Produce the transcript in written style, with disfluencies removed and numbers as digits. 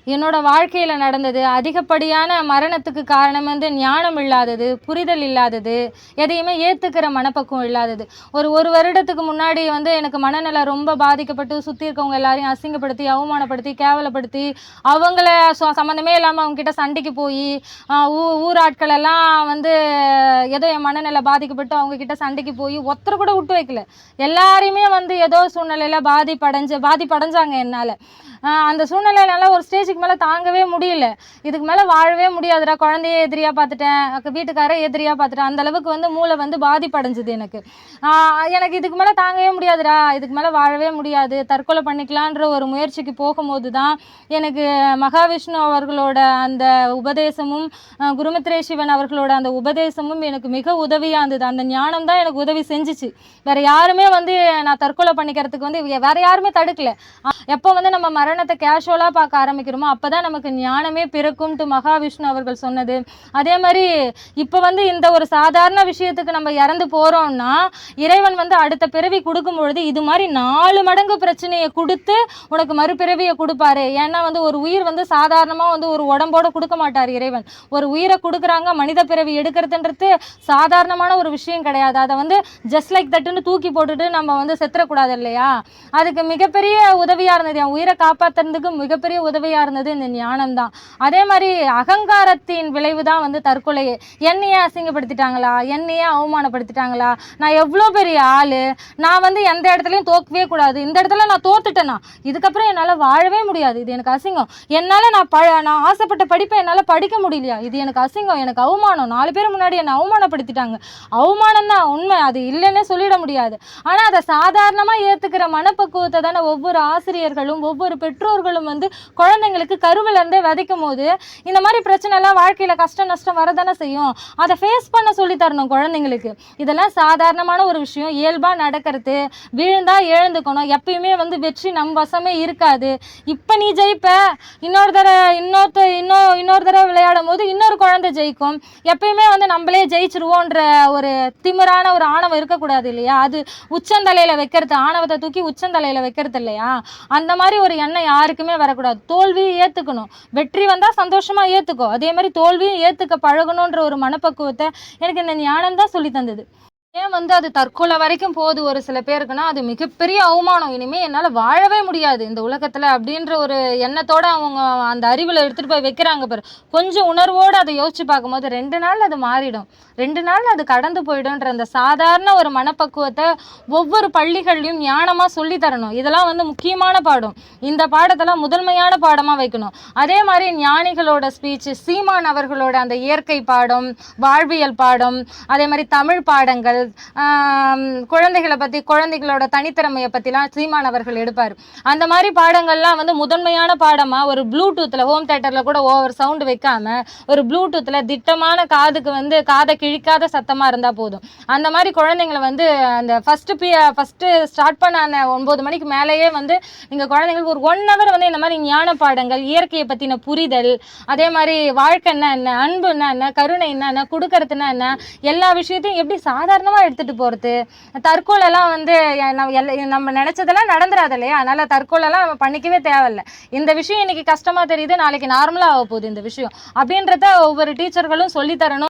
என்னோட வாழ்க்கையில நடந்தது அதிகப்படியான மரணத்துக்கு காரணம் வந்து ஞானம் இல்லாதது, புரிதல் இல்லாதது, எதையுமே ஏத்துக்கிற மனப்பக்குவம் இல்லாதது. ஒரு வருடத்துக்கு முன்னாடி வந்து எனக்கு மனநலம் ரொம்ப பாதிக்கப்பட்டு சுத்தி இருக்கவங்க எல்லாரையும் அசிங்கப்படுத்தி, அவமானப்படுத்தி, கேவலப்படுத்தி, அவங்கள சம்மந்தமே இல்லாம அவங்க கிட்ட சண்டைக்கு போயி, ஊராட்கள் எல்லாம் வந்து ஏதோ என் மனநலம் பாதிக்கப்பட்டு அவங்க கிட்ட சண்டைக்கு போய் ஒருத்தர் கூட விட்டு வைக்கல. எல்லாரையுமே வந்து ஏதோ சூழ்நிலையில பாதிப்படைஞ்சாங்க என்னால. அந்த சூழ்நிலையினால ஒரு ஸ்டேஜுக்கு மேலே தாங்கவே முடியல. இதுக்கு மேலே வாழவே முடியாதுடா, குழந்தைய எதிரியாக பார்த்துட்டேன், வீட்டுக்கார எதிரியாக பார்த்துட்டேன், அந்த அளவுக்கு வந்து மூளை வந்து பாதிப்படைஞ்சுது எனக்கு. எனக்கு இதுக்கு மேலே தாங்கவே முடியாதுடா, இதுக்கு மேலே வாழவே முடியாது, தற்கொலை பண்ணிக்கலான்ற ஒரு முயற்சிக்கு போகும்போது தான் எனக்கு மகாவிஷ்ணு அவர்களோட அந்த உபதேசமும் குருமித்ரே சிவன் அவர்களோட அந்த உபதேசமும் எனக்கு மிக உதவியாக இருந்தது. அந்த ஞானம் தான் எனக்கு உதவி செஞ்சிச்சு. வேறு யாருமே வந்து நான் தற்கொலை பண்ணிக்கிறதுக்கு வந்து வேறு யாருமே தடுக்கல. எப்போ வந்து நம்ம மரணத்தை கேஷுவலாக பார்க்க ஆரம்பிக்கிறோமோ அப்போ தான் நமக்கு ஞானமே பிறக்கும்ட்டு மகாவிஷ்ணு அவர்கள் சொன்னது. அதே மாதிரி இப்போ வந்து இந்த ஒரு சாதாரண விஷயத்துக்கு நம்ம இறந்து போகிறோம்னா இறைவன் வந்து அடுத்த பிறவி கொடுக்கும் பொழுது இது மாதிரி 4 மடங்கு பிரச்சனையை கொடுத்து உனக்கு மறுபிறவியை கொடுப்பாரு. ஏன்னா வந்து ஒரு உயிர் வந்து சாதாரணமாக வந்து ஒரு உடம்போட கொடுக்க மாட்டார் இறைவன். ஒரு உயிரை கொடுக்குறாங்க, மனித பிறவி எடுக்கிறதுன்றது சாதாரணமான ஒரு விஷயம் கிடையாது. அதை வந்து ஜஸ்ட் லைக் தட்டுன்னு தூக்கி போட்டுட்டு நம்ம வந்து செத்துறக்கூடாது இல்லையா? அதுக்கு மிகப்பெரிய உதவியாக இருந்தது, என் உயிரை காப்பாற்றுறதுக்கு மிகப்பெரிய உதவியாக இருந்தது இந்த ஞானம் தான். அதே மாதிரி அகங்காரத்தின் விளைவு தான் வந்து தற்கொலையே. என்னையே அசிங்கப்படுத்திட்டாங்களா, என்னையே அவமானப்படுத்திட்டாங்களா, நான் எவ்வளோ பெரிய ஆள், நான் வந்து எந்த இடத்துலையும் தோக்கவே கூடாது, இந்த இடத்துல நான் தோத்துட்டேனா இதுக்கப்புறம் என்னால் வாழவே முடியாது, இது எனக்கு அசிங்கம், என்னால் நான் ஆசைப்பட்ட படிப்பை என்னால் படிக்க முடியலையா, இது எனக்கு அசிங்கம், எனக்கு அவமானம், 4 பேர் முன்னாடி என்னை அவமானப்படுத்திட்டாங்க. அவமானம் தான் உண்மை, அது இல்லைன்னே சொல்லிட முடியாது. ஆனால் அதை சாதாரணமாக ஏற்றுக்கிற மனப்பக்குவத்தை தானே ஒவ்வொரு ஆசிரியர்களும் ஒவ்வொரு பெற்றோர்களும் வந்து குழந்தைங்களுக்கு கருவிலேருந்தே விதைக்கும் போது இந்த மாதிரி பிரச்சனைலாம் வாழ்க்கையில் கஷ்டம் நஷ்டம் வரதானே செய்யும். அதை ஃபேஸ் பண்ண சொல்லி தரணும் குழந்தைங்களுக்கு. இதெல்லாம் சாதாரணமான ஒரு விஷயம், இயல்பாக நடக்கிறது. வீழ்ந்தா எழுந்துக்கணும். எப்பயுமே வந்து வெற்றி நம் வசமே இருக்காது. இப்போ நீ ஜெயிப்ப, இன்னொரு தடவை விளையாடும் போது இன்னொரு குழந்தை ஜெயிக்கும். எப்பயுமே வந்து நம்மளே ஜெயிச்சிருவோன்ற ஒரு திமிரான ஒரு ஆணவம் இருக்கக்கூடாது இல்லையா? அது உச்சந்தலையில் வைக்கிறது, ஆணவத்தை தூக்கி உச்சந்தலையில் வைக்கிறது இல்லையா? அந்த மாதிரி ஒரு எண்ணம் யாருக்குமே வரக்கூடாது. தோல்வியை ஏற்றுக்கணும், வெற்றி வந்தால் சந்தோஷமாக ஏற்றுக்கோ, அதே மாதிரி தோல்வியும் ஏற்றுக்க பழகணுன்ற ஒரு மனப்பக்குவத்தை எனக்கு இந்த ஞானம் தான் சொல்லி தந்தது. ஏன் வந்து அது தற்கொலை வரைக்கும் போகுது ஒரு சில பேருக்குன்னா அது மிகப்பெரிய அவமானம், இனிமேல் என்னால் வாழவே முடியாது இந்த உலகத்தில் அப்படின்ற ஒரு எண்ணத்தோடு அவங்க அந்த அறிவில் எடுத்துகிட்டு போய் வைக்கிறாங்க பாரு. கொஞ்சம் உணர்வோடு அதை யோசிச்சு பார்க்கும்போது 2 நாள் அது மாறிடும், 2 நாள் அது கடந்து போயிடும்ன்ற அந்த சாதாரண ஒரு மனப்பக்குவத்தை ஒவ்வொரு பள்ளிகள்லையும் ஞானமாக சொல்லி தரணும். இதெல்லாம் வந்து முக்கியமான பாடம். இந்த பாடத்தெல்லாம் முதன்மையான பாடமாக வைக்கணும். அதே மாதிரி ஞானிகளோட ஸ்பீச், சீமான் அவர்களோட அந்த இயற்கை பாடம், வாழ்வியல் பாடம், அதே மாதிரி தமிழ் பாடங்கள், குழந்தைகளை பற்றி, குழந்தைகளோட தனித்திறமையை பற்றிலாம் சீமான் அவர்கள் எடுப்பார். அந்த மாதிரி பாடங்கள்லாம் வந்து முதன்மையான பாடமாக ஒரு ப்ளூடூத்தில், ஹோம் தேட்டரில் கூட ஓவர் சவுண்டு வைக்காமல் ஒரு ப்ளூடூத்தில் திட்டமான காதுக்கு வந்து காதை கிழிக்காத சத்தமாக இருந்தால் போதும். அந்த மாதிரி குழந்தைங்களை வந்து அந்த ஃபஸ்ட்டு ஸ்டார்ட் பண்ண அந்த 9 மணிக்கு மேலேயே வந்து நீங்கள் குழந்தைங்களுக்கு ஒரு 1 ஹவர் வந்து இந்த மாதிரி ஞான பாடங்கள், இயற்கையை பற்றின புரிதல், அதே மாதிரி வாழ்க்கைன்னா என்ன, அன்புன்னா என்ன, கருணைன்னா என்ன, கொடுக்கறதுன்னா என்ன, எல்லா விஷயத்தையும் எப்படி சாதாரணமாக எடுத்துகிட்டு போகிறது. தற்கொலைலாம் வந்து நம்ம நினச்சதெல்லாம் நடந்துடாது இல்லையா? அதனால் தற்கொலைலாம் நம்ம பண்ணிக்கவே தேவையில்லை. இந்த விஷயம் இன்றைக்கி கஷ்டமாக தெரியுது, நாளைக்கு நார்மலாக ஆக போகுது இந்த விஷயம் அப்படின்றத ஒவ்வொரு டீச்சர்களும் சொல்லித்தரணும்.